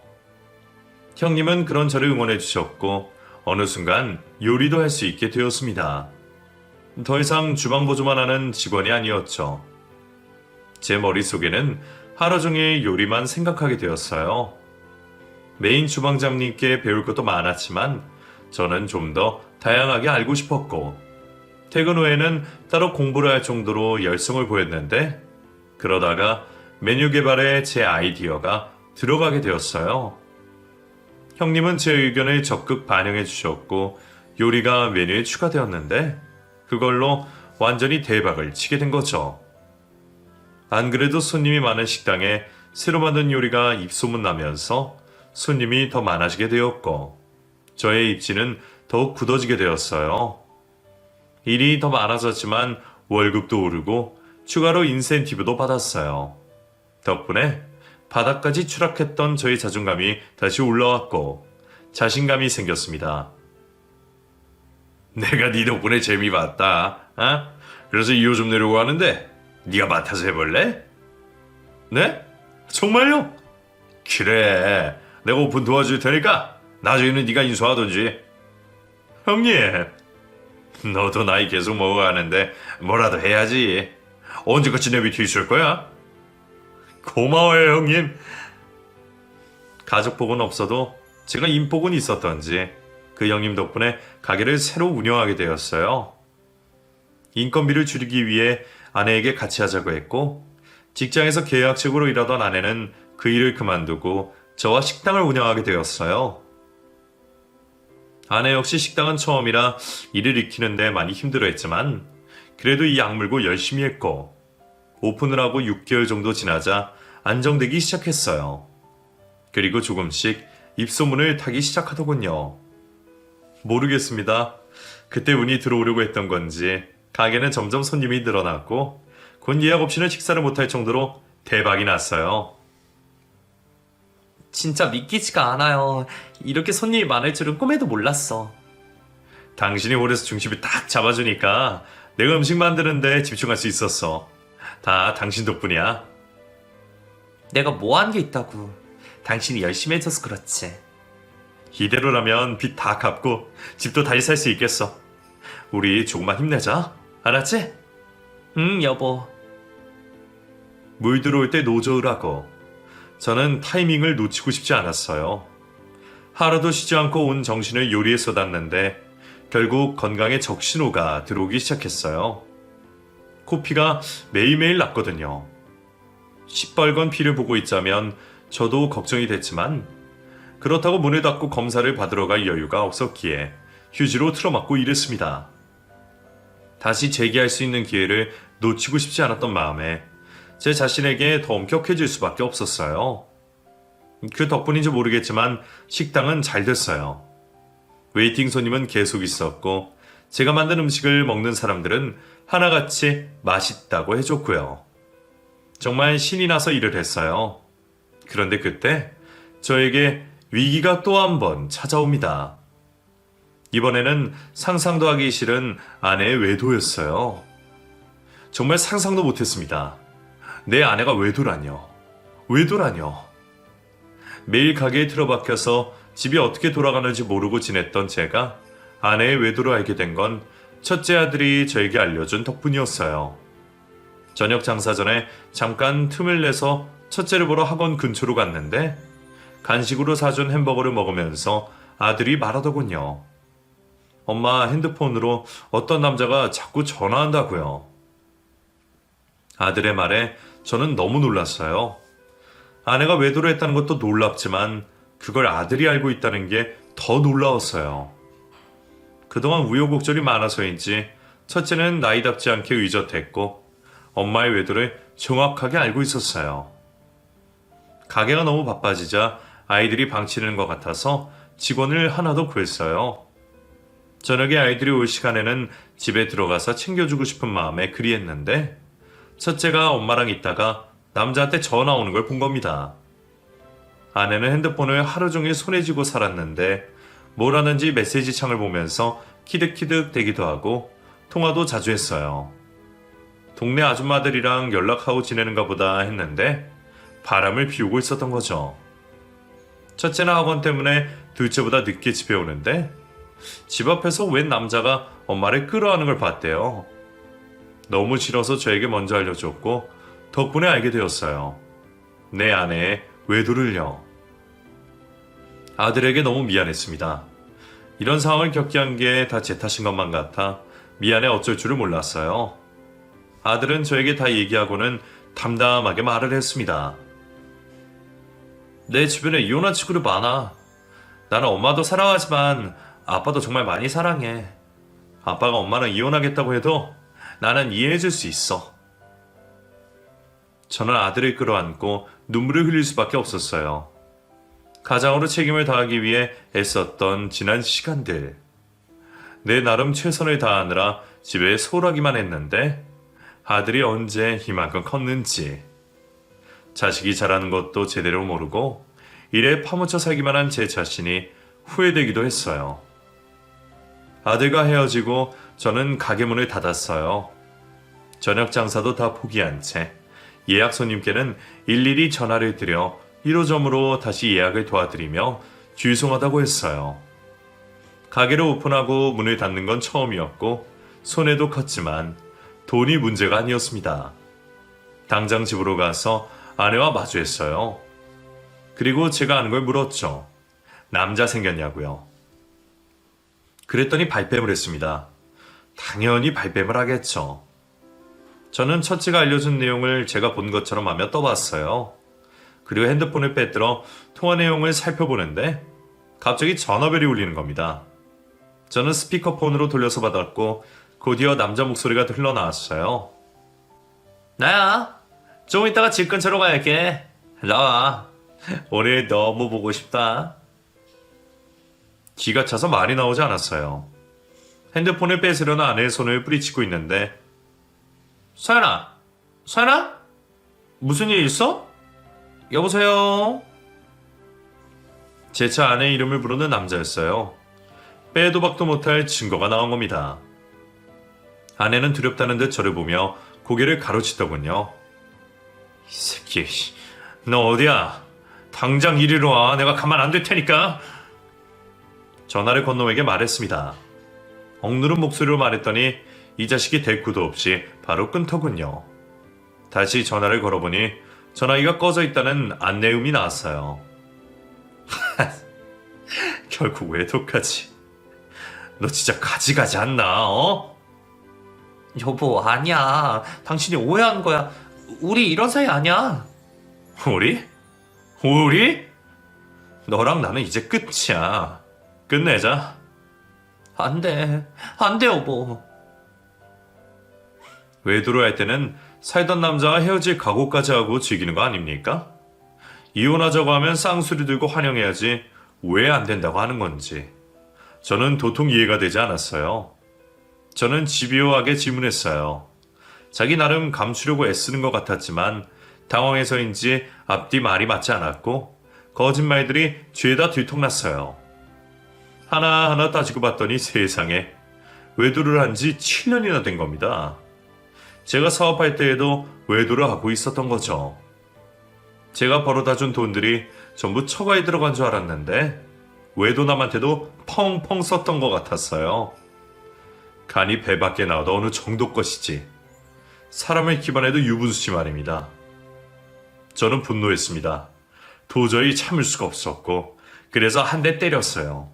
[SPEAKER 1] 형님은 그런 저를 응원해 주셨고 어느 순간 요리도 할 수 있게 되었습니다. 더 이상 주방 보조만 하는 직원이 아니었죠. 제 머릿속에는 하루 종일 요리만 생각하게 되었어요. 메인 주방장님께 배울 것도 많았지만 저는 좀 더 다양하게 알고 싶었고 퇴근 후에는 따로 공부를 할 정도로 열성을 보였는데 그러다가 메뉴 개발에 제 아이디어가 들어가게 되었어요. 형님은 제 의견을 적극 반영해 주셨고 요리가 메뉴에 추가되었는데 그걸로 완전히 대박을 치게 된 거죠. 안 그래도 손님이 많은 식당에 새로 만든 요리가 입소문 나면서 손님이 더 많아지게 되었고 저의 입지는 더욱 굳어지게 되었어요. 일이 더 많아졌지만 월급도 오르고 추가로 인센티브도 받았어요. 덕분에 바닥까지 추락했던 저의 자존감이 다시 올라왔고 자신감이 생겼습니다.
[SPEAKER 3] 내가 네 덕분에 재미 봤다. 그래서 2호 좀 내려고 하는데 네가 맡아서 해볼래?
[SPEAKER 1] 네? 정말요?
[SPEAKER 3] 그래. 내가 오픈 도와줄 테니까 나중에는 네가 인수하던지.
[SPEAKER 1] 형님,
[SPEAKER 3] 너도 나이 계속 먹어가는데 뭐라도 해야지. 언제까지 내비켜 있을 거야?
[SPEAKER 1] 고마워요 형님. 가족복은 없어도 제가 인복은 있었던지 그 형님 덕분에 가게를 새로 운영하게 되었어요. 인건비를 줄이기 위해 아내에게 같이 하자고 했고 직장에서 계약직으로 일하던 아내는 그 일을 그만두고 저와 식당을 운영하게 되었어요. 아내 역시 식당은 처음이라 일을 익히는데 많이 힘들어했지만 그래도 이 악물고 열심히 했고 오픈을 하고 6개월 정도 지나자 안정되기 시작했어요. 그리고 조금씩 입소문을 타기 시작하더군요. 모르겠습니다. 그때 운이 들어오려고 했던 건지 가게는 점점 손님이 늘어났고 곧 예약 없이는 식사를 못할 정도로 대박이 났어요.
[SPEAKER 2] 진짜 믿기지가 않아요. 이렇게 손님이 많을 줄은 꿈에도 몰랐어.
[SPEAKER 1] 당신이 홀에서 중심을 딱 잡아주니까 내가 음식 만드는데 집중할 수 있었어. 다 당신 덕분이야.
[SPEAKER 2] 내가 뭐 한 게 있다고. 당신이 열심히 해줘서 그렇지.
[SPEAKER 1] 이대로라면 빚 다 갚고 집도 다시 살 수 있겠어. 우리 조금만 힘내자. 알았지?
[SPEAKER 2] 응, 여보.
[SPEAKER 1] 물 들어올 때 노저으라고. 저는 타이밍을 놓치고 싶지 않았어요. 하루도 쉬지 않고 온 정신을 요리에 쏟았는데 결국 건강에 적신호가 들어오기 시작했어요. 코피가 매일매일 났거든요. 시뻘건 피를 보고 있자면 저도 걱정이 됐지만 그렇다고 문을 닫고 검사를 받으러 갈 여유가 없었기에 휴지로 틀어막고 일했습니다. 다시 재기할 수 있는 기회를 놓치고 싶지 않았던 마음에 제 자신에게 더 엄격해질 수밖에 없었어요. 그 덕분인지 모르겠지만 식당은 잘 됐어요. 웨이팅 손님은 계속 있었고 제가 만든 음식을 먹는 사람들은 하나같이 맛있다고 해줬고요. 정말 신이 나서 일을 했어요. 그런데 그때 저에게 위기가 또 한 번 찾아옵니다. 이번에는 상상도 하기 싫은 아내의 외도였어요. 정말 상상도 못했습니다. 내 아내가 외도라뇨. 외도라뇨. 매일 가게에 틀어박혀서 집이 어떻게 돌아가는지 모르고 지냈던 제가 아내의 외도를 알게 된 건 첫째 아들이 저에게 알려준 덕분이었어요. 저녁 장사 전에 잠깐 틈을 내서 첫째를 보러 학원 근처로 갔는데 간식으로 사준 햄버거를 먹으면서 아들이 말하더군요. 엄마 핸드폰으로 어떤 남자가 자꾸 전화한다고요. 아들의 말에 저는 너무 놀랐어요. 아내가 외도를 했다는 것도 놀랍지만 그걸 아들이 알고 있다는 게 더 놀라웠어요. 그동안 우여곡절이 많아서인지 첫째는 나이답지 않게 의젓했고 엄마의 외도를 정확하게 알고 있었어요. 가게가 너무 바빠지자 아이들이 방치는 것 같아서 직원을 하나 더 구했어요. 저녁에 아이들이 올 시간에는 집에 들어가서 챙겨주고 싶은 마음에 그리했는데 첫째가 엄마랑 있다가 남자한테 전화 오는 걸 본 겁니다. 아내는 핸드폰을 하루 종일 손에 쥐고 살았는데 뭘 하는지 메시지 창을 보면서 키득키득 대기도 하고 통화도 자주 했어요. 동네 아줌마들이랑 연락하고 지내는가 보다 했는데 바람을 피우고 있었던 거죠. 첫째는 학원 때문에 둘째보다 늦게 집에 오는데 집 앞에서 웬 남자가 엄마를 끌어안는 걸 봤대요. 너무 싫어서 저에게 먼저 알려줬고 덕분에 알게 되었어요. 내 아내의 외도를요. 아들에게 너무 미안했습니다. 이런 상황을 겪게 한 게 다 제 탓인 것만 같아 미안해 어쩔 줄을 몰랐어요. 아들은 저에게 다 얘기하고는 담담하게 말을 했습니다. 내 주변에 이혼한 친구들 많아. 나는 엄마도 사랑하지만 아빠도 정말 많이 사랑해. 아빠가 엄마랑 이혼하겠다고 해도 나는 이해해줄 수 있어. 저는 아들을 끌어안고 눈물을 흘릴 수밖에 없었어요. 가장으로 책임을 다하기 위해 애썼던 지난 시간들. 내 나름 최선을 다하느라 집에 소홀하기만 했는데 아들이 언제 이만큼 컸는지. 자식이 자라는 것도 제대로 모르고 일에 파묻혀 살기만 한 제 자신이 후회되기도 했어요. 아들과 헤어지고 저는 가게 문을 닫았어요. 저녁 장사도 다 포기한 채 예약 손님께는 일일이 전화를 드려 1호점으로 다시 예약을 도와드리며 죄송하다고 했어요. 가게를 오픈하고 문을 닫는 건 처음이었고 손해도 컸지만 돈이 문제가 아니었습니다. 당장 집으로 가서 아내와 마주했어요. 그리고 제가 아는 걸 물었죠. 남자 생겼냐고요. 그랬더니 발뺌을 했습니다. 당연히 발뺌을 하겠죠. 저는 첫째가 알려준 내용을 제가 본 것처럼 하며 떠봤어요. 그리고 핸드폰을 빼들어 통화 내용을 살펴보는데 갑자기 전화벨이 울리는 겁니다. 저는 스피커폰으로 돌려서 받았고 곧이어 남자 목소리가 흘러나왔어요.
[SPEAKER 2] 나야. 좀 이따가 집 근처로 갈게. 나와. 오늘 너무 보고 싶다.
[SPEAKER 1] 기가 차서 말이 나오지 않았어요. 핸드폰을 뺏으려는 아내의 손을 뿌리치고 있는데
[SPEAKER 2] 서연아, 서연아? 무슨 일 있어? 여보세요?
[SPEAKER 1] 제 차 아내의 이름을 부르는 남자였어요. 빼도 박도 못할 증거가 나온 겁니다. 아내는 두렵다는 듯 저를 보며 고개를 가로치더군요. 이 새끼, 너 어디야? 당장 이리로 와. 내가 가만 안 둘 테니까. 전화를 건 놈에게 말했습니다. 억누른 목소리로 말했더니 이 자식이 대꾸도 없이 바로 끊더군요. 다시 전화를 걸어보니 전화기가 꺼져 있다는 안내음이 나왔어요. 결국 외도까지. 너 진짜 가지가지 않나, 어?
[SPEAKER 2] 여보, 아니야. 당신이 오해한 거야. 우리 이런 사이 아니야.
[SPEAKER 1] 우리? 우리? 너랑 나는 이제 끝이야. 끝내자.
[SPEAKER 2] 안 돼. 안 돼, 여보.
[SPEAKER 1] 외도를 할 때는 살던 남자와 헤어질 각오까지 하고 즐기는 거 아닙니까? 이혼하자고 하면 쌍수를 들고 환영해야지 왜 안 된다고 하는 건지 저는 도통 이해가 되지 않았어요. 저는 집요하게 질문했어요. 자기 나름 감추려고 애쓰는 것 같았지만 당황해서인지 앞뒤 말이 맞지 않았고 거짓말들이 죄다 들통났어요. 하나하나 따지고 봤더니 세상에 외도를 한 지 7년이나 된 겁니다. 제가 사업할 때에도 외도를 하고 있었던 거죠. 제가 벌어다 준 돈들이 전부 처가에 들어간 줄 알았는데 외도남한테도 펑펑 썼던 것 같았어요. 간이 배 밖에 나와도 어느 정도 것이지. 사람을 기반해도 유분수지 말입니다. 저는 분노했습니다. 도저히 참을 수가 없었고 그래서 한 대 때렸어요.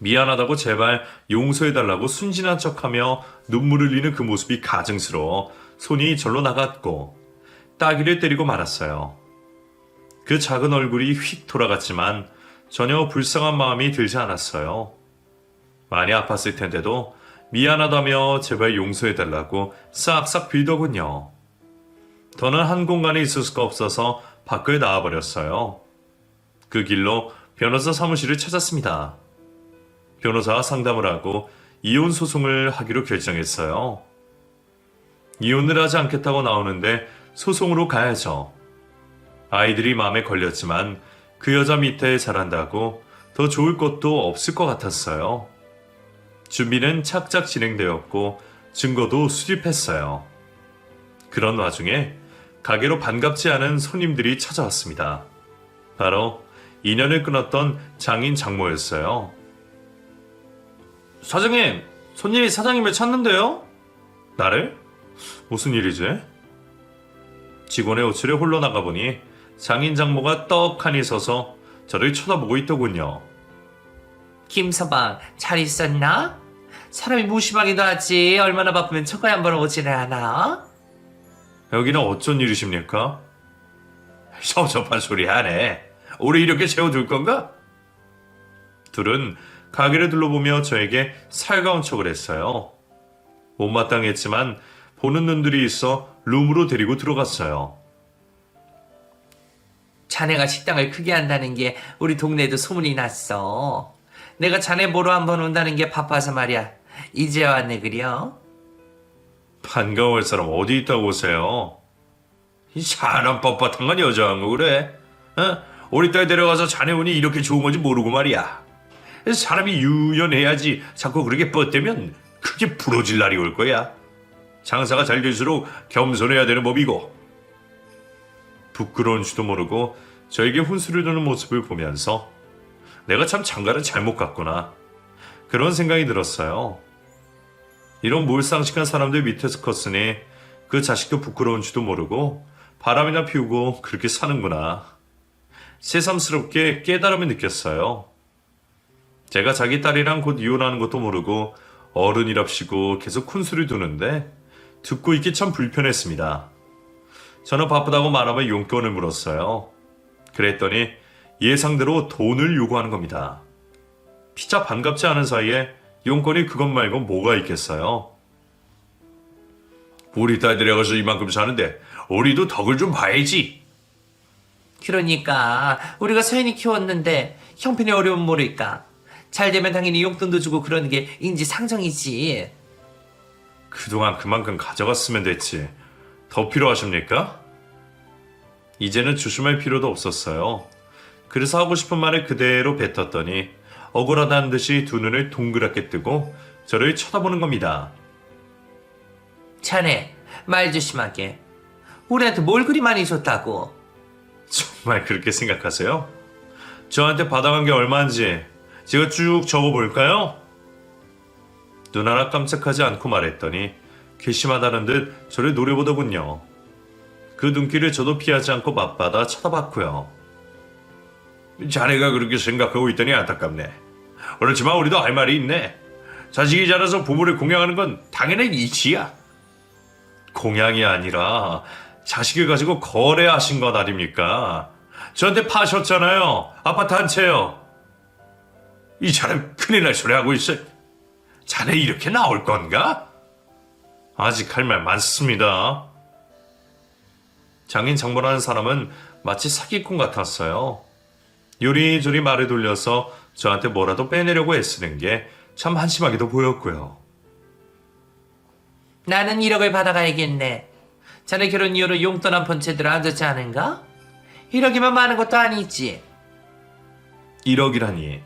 [SPEAKER 1] 미안하다고 제발 용서해달라고 순진한 척하며 눈물 흘리는 그 모습이 가증스러워 손이 절로 나갔고 따귀를 때리고 말았어요. 그 작은 얼굴이 휙 돌아갔지만 전혀 불쌍한 마음이 들지 않았어요. 많이 아팠을 텐데도 미안하다며 제발 용서해달라고 싹싹 빌더군요. 더는 한 공간에 있을 수가 없어서 밖을 나와버렸어요. 그 길로 변호사 사무실을 찾았습니다. 변호사와 상담을 하고 이혼 소송을 하기로 결정했어요. 이혼을 하지 않겠다고 나오는데 소송으로 가야죠. 아이들이 마음에 걸렸지만 그 여자 밑에 자란다고 더 좋을 것도 없을 것 같았어요. 준비는 착착 진행되었고 증거도 수집했어요. 그런 와중에 가게로 반갑지 않은 손님들이 찾아왔습니다. 바로 인연을 끊었던 장인 장모였어요.
[SPEAKER 2] 사장님, 손님이 사장님을 찾는데요?
[SPEAKER 1] 나를? 무슨 일이지? 직원의 호출에 홀로 나가보니 장인 장모가 떡하니 서서 저를 쳐다보고 있더군요.
[SPEAKER 2] 김서방, 잘 있었나? 사람이 무심하기도 하지. 얼마나 바쁘면 처가에 한번 오지를 않아?
[SPEAKER 1] 여기는 어쩐 일이십니까?
[SPEAKER 3] 섭섭한 소리 하네. 우리 이렇게 세워둘 건가?
[SPEAKER 1] 둘은 가게를 둘러보며 저에게 살가운 척을 했어요. 못마땅했지만 보는 눈들이 있어 룸으로 데리고 들어갔어요.
[SPEAKER 2] 자네가 식당을 크게 한다는 게 우리 동네에도 소문이 났어. 내가 자네 보러 한번 온다는 게 바빠서 말이야. 이제 왔네 그려?
[SPEAKER 1] 반가워할 사람 어디 있다고 오세요?
[SPEAKER 3] 이 사람 뻣뻣한 건 여자한 거 그래? 어? 우리 딸 데려가서 자네 운이 이렇게 좋은 건지 모르고 말이야. 사람이 유연해야지 자꾸 그렇게 뻗대면 크게 부러질 날이 올 거야. 장사가 잘 될수록 겸손해야 되는 법이고.
[SPEAKER 1] 부끄러운 줄도 모르고 저에게 훈수를 두는 모습을 보면서 내가 참 장가를 잘못 갔구나. 그런 생각이 들었어요. 이런 몰상식한 사람들 밑에서 컸으니 그 자식도 부끄러운 줄도 모르고 바람이나 피우고 그렇게 사는구나. 새삼스럽게 깨달음을 느꼈어요. 제가 자기 딸이랑 곧 이혼하는 것도 모르고 어른이랍시고 계속 훈수를 두는데 듣고 있기 참 불편했습니다. 저는 바쁘다고 말하며 용돈을 물었어요. 그랬더니 예상대로 돈을 요구하는 겁니다. 피자 반갑지 않은 사이에 용건이 그것 말고 뭐가 있겠어요?
[SPEAKER 3] 우리 딸 데려가서 이만큼 사는데 우리도 덕을 좀 봐야지.
[SPEAKER 2] 그러니까 우리가 서연이 키웠는데 형편이 어려움 모를까. 잘 되면 당연히 용돈도 주고 그러는 게 인지상정이지.
[SPEAKER 3] 그동안 그만큼 가져갔으면 됐지. 더 필요하십니까? 이제는 주춤할 필요도 없었어요. 그래서 하고 싶은 말을 그대로 뱉었더니 억울하다는 듯이 두 눈을 동그랗게 뜨고 저를 쳐다보는 겁니다.
[SPEAKER 2] 자네 말 조심하게. 우리한테 뭘 그리 많이 줬다고.
[SPEAKER 3] 정말 그렇게 생각하세요? 저한테 받아간 게 얼마인지 제가 쭉 적어볼까요? 눈 하나 깜짝하지 않고 말했더니 괘씸하다는 듯 저를 노려보더군요. 그 눈길을 저도 피하지 않고 맞받아 쳐다봤고요. 자네가 그렇게 생각하고 있더니 안타깝네. 그렇지만 우리도 할 말이 있네. 자식이 자라서 부모를 공양하는 건 당연한 이치야. 공양이 아니라 자식을 가지고 거래하신 것 아닙니까? 저한테 파셨잖아요. 아파트 한 채요. 이 사람 큰일 날 소리 하고 있어. 자네 이렇게 나올 건가? 아직 할 말 많습니다. 장인 장모라는 사람은 마치 사기꾼 같았어요. 요리조리 말을 돌려서 저한테 뭐라도 빼내려고 애쓰는 게 참 한심하게도 보였고요.
[SPEAKER 2] 나는 1억을 받아가야겠네. 자네 결혼 이후로 용돈 한 푼 제대로 안 줬지 않은가? 1억이면 많은 것도 아니지.
[SPEAKER 3] 1억이라니.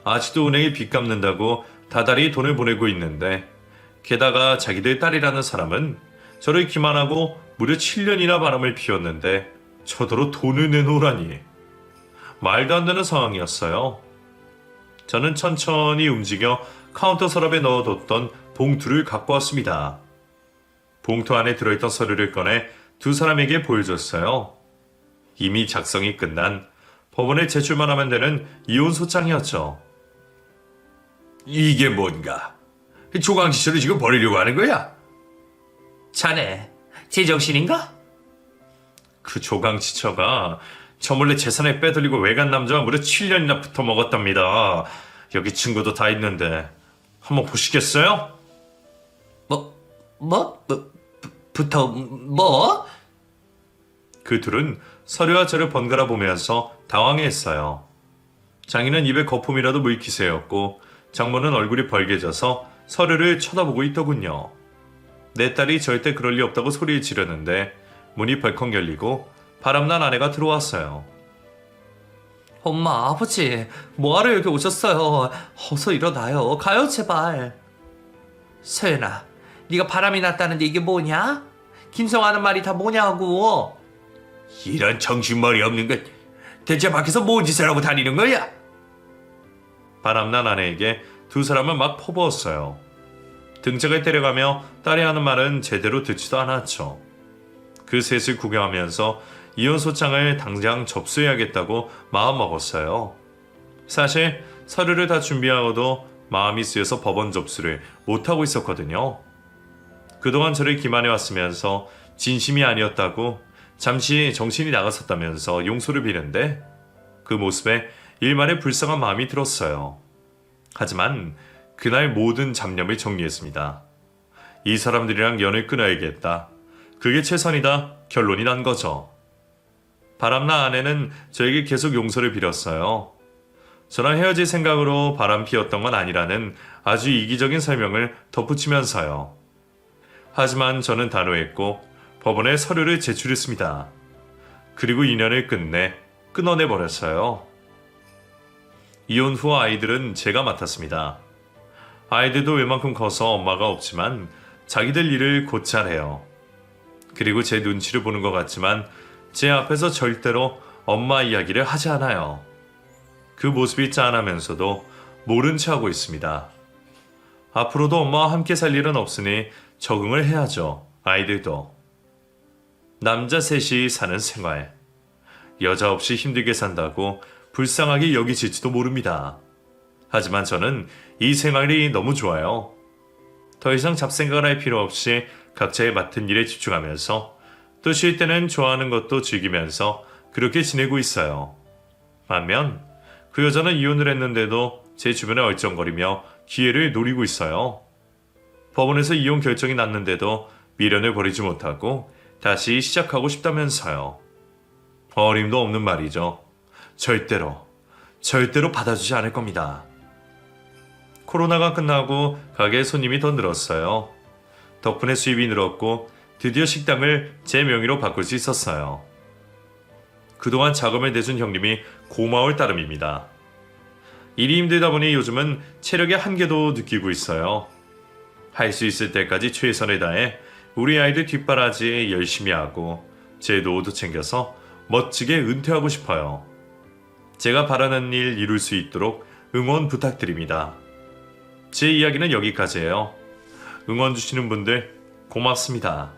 [SPEAKER 3] 아직도 은행에 빚 갚는다고 다달이 돈을 보내고 있는데 게다가 자기들 딸이라는 사람은 저를 기만하고 무려 7년이나 바람을 피웠는데 저더러 돈을 내놓으라니. 말도 안 되는 상황이었어요. 저는 천천히 움직여 카운터 서랍에 넣어뒀던 봉투를 갖고 왔습니다. 봉투 안에 들어있던 서류를 꺼내 두 사람에게 보여줬어요. 이미 작성이 끝난 법원에 제출만 하면 되는 이혼 소장이었죠. 이게 뭔가? 조강지처를 지금 버리려고 하는 거야?
[SPEAKER 2] 자네 제정신인가?
[SPEAKER 3] 그 조강지처가 저 몰래 재산을 빼돌리고 외간 남자와 무려 7년이나 붙어 먹었답니다. 여기 증거도 다 있는데 한번 보시겠어요?
[SPEAKER 2] 붙어 뭐?
[SPEAKER 3] 그 둘은 서류와 저를 번갈아 보면서 당황해했어요. 장인은 입에 거품이라도 물 기세였고 장모는 얼굴이 벌개져서 서류를 쳐다보고 있더군요. 내 딸이 절대 그럴 리 없다고 소리를 지르는데 문이 벌컥 열리고 바람난 아내가 들어왔어요.
[SPEAKER 2] 엄마, 아버지, 뭐하러 여기 오셨어요? 어서 일어나요. 가요, 제발. 서연아, 네가 바람이 났다는데 이게 뭐냐? 김성 하는 말이 다 뭐냐고.
[SPEAKER 3] 이런 정신머리 없는 것 대체 밖에서 뭔 짓을 하고 다니는 거야? 바람난 아내에게 두 사람은 막 퍼부었어요. 등짝을 때려가며 딸이 하는 말은 제대로 듣지도 않았죠. 그 셋을 구경하면서 이혼 소장을 당장 접수해야겠다고 마음먹었어요. 사실 서류를 다 준비하고도 마음이 쓰여서 법원 접수를 못하고 있었거든요. 그동안 저를 기만해왔으면서 진심이 아니었다고 잠시 정신이 나갔었다면서 용서를 비는데 그 모습에 일말의 불쌍한 마음이 들었어요. 하지만 그날 모든 잡념을 정리했습니다. 이 사람들이랑 연을 끊어야겠다. 그게 최선이다. 결론이 난 거죠. 바람나 아내는 저에게 계속 용서를 빌었어요. 저랑 헤어질 생각으로 바람 피웠던 건 아니라는 아주 이기적인 설명을 덧붙이면서요. 하지만 저는 단호했고 법원에 서류를 제출했습니다. 그리고 인연을 끊어내버렸어요. 이혼 후 아이들은 제가 맡았습니다. 아이들도 웬만큼 커서 엄마가 없지만 자기들 일을 곧잘 해요. 그리고 제 눈치를 보는 것 같지만 제 앞에서 절대로 엄마 이야기를 하지 않아요. 그 모습이 짠하면서도 모른 체 하고 있습니다. 앞으로도 엄마와 함께 살 일은 없으니 적응을 해야죠. 아이들도. 남자 셋이 사는 생활. 여자 없이 힘들게 산다고 불쌍하게 여기질지도 모릅니다. 하지만 저는 이 생활이 너무 좋아요. 더 이상 잡생각을 할 필요 없이 각자의 맡은 일에 집중하면서 또 쉴 때는 좋아하는 것도 즐기면서 그렇게 지내고 있어요. 반면 그 여자는 이혼을 했는데도 제 주변에 얼쩡거리며 기회를 노리고 있어요. 법원에서 이혼 결정이 났는데도 미련을 버리지 못하고 다시 시작하고 싶다면서요. 어림도 없는 말이죠. 절대로 받아주지 않을 겁니다.
[SPEAKER 1] 코로나가 끝나고 가게 손님이 더 늘었어요. 덕분에 수입이 늘었고 드디어 식당을 제 명의로 바꿀 수 있었어요. 그동안 자금을 내준 형님이 고마울 따름입니다. 일이 힘들다 보니 요즘은 체력의 한계도 느끼고 있어요. 할 수 있을 때까지 최선을 다해 우리 아이들 뒷바라지 열심히 하고 제 노후도 챙겨서 멋지게 은퇴하고 싶어요. 제가 바라는 일 이룰 수 있도록 응원 부탁드립니다. 제 이야기는 여기까지예요. 응원 주시는 분들 고맙습니다.